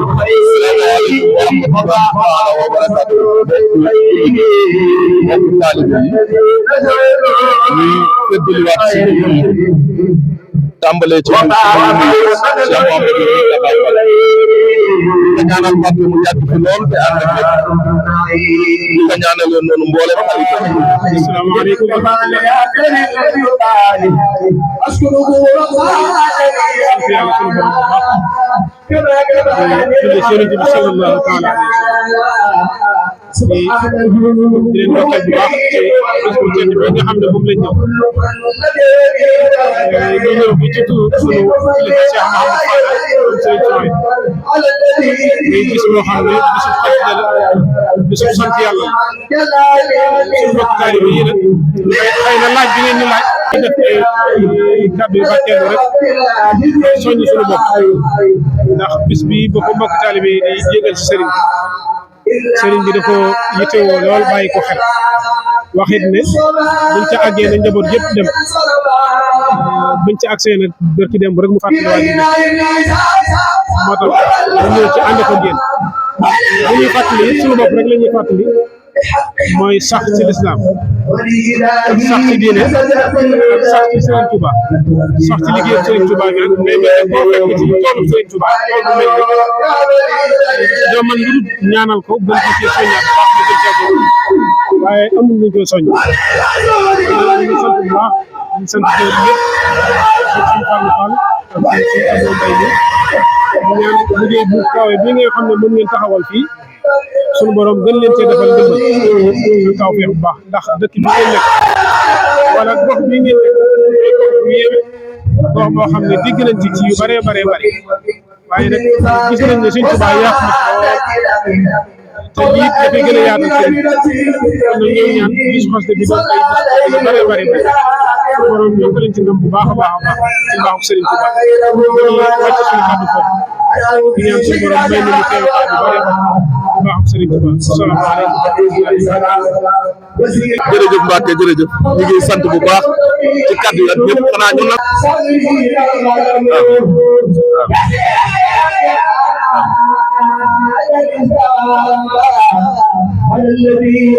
asalaamaaleykum wa rahmatulah wa barakatuh. mbokk taalibe yi ñuy fëddaliwaat si tàmbalee ci ñun Cheikh Mamadou Moustapha Mbacké ñaanal Mbacké mu yàgg fi lool te ànd ak lépp ñu ko ñaanaloon noonu mboolem xarit. asalaamaaleykum wa rahmatulah. di leen ndokkeel bu baax ci bés bu tedd bi nga xam ne moom lañ ñëw ñu ñëw bi ci sunu kilifa Cheikh Mahamadou Fadal muy gis boo xam ne bisu xasida la bisu sant yàlla suñu mbokk taalibe yi nag xëy na laaj bi ngeen ñu laaj ñu def kàddu yu barkeelu rek soññ suñu bopp ndax bis bi ba ko mbokk taalibe yi di jégal ci sëriñ bi da ko yittewoo lool bàyyi ko xel waxit ne buñ ca àggee na njaboot yëpp dem buñ ca àgsee nag bërki dem rek mu fàttaliwaat ñu moo tax ñu ñëw ci ànd ko génn bu ñuy fàttali it suñu bopp rek la ñuy fàttali mooy sax ci lislaam sax ci diine ak sax ci Serigne Touba sax ci liggéeyam Serigne Touba bi nag day mel ne boo fekk ci toolu Serigne Touba tool bu mel ni doo mën lu ñaanal ko gën ko ci soññaat baax na gën cee boobu waaye amul luñ koy soññ ñu sant bu baax ñu sant kër yëpp ak suñu Fallou Fall ak suñu Abou Mbaye bi ñaan liggéey bu kawe bi nga xam ne mën ngeen taxawal fii suñu borom gën leen cee defal ndimbal ñu taw feex bu baax ndax dëkk bi ngeen nekk wala gox bi ngeen nekk gox bu yéeme gox boo xam ne digg nañ ci yu bëree bëree bëri waaye nag gis nañ ne Sëñ Tuubaa yaatu na te lii dafay gën a yaatal seen kon nag ñoo ñaan bisu xasida bi doon ay bis yu bëree bëri suñu borom yokk leen ci ndam bu baax a baax a baax ci mbaaxu Sëriñ Tuubaa ñu wàcc suñu kàddu foofu di ñaan suñu borom may nañu teew kàddu bëri baaxam Sëriñ Tuubaa salaamaaleykum. jërëjëf Mbacke jërëjëf ñu ngi sant bu baax ci kàddu yi ak ñëpp xanaa ñu nag الذي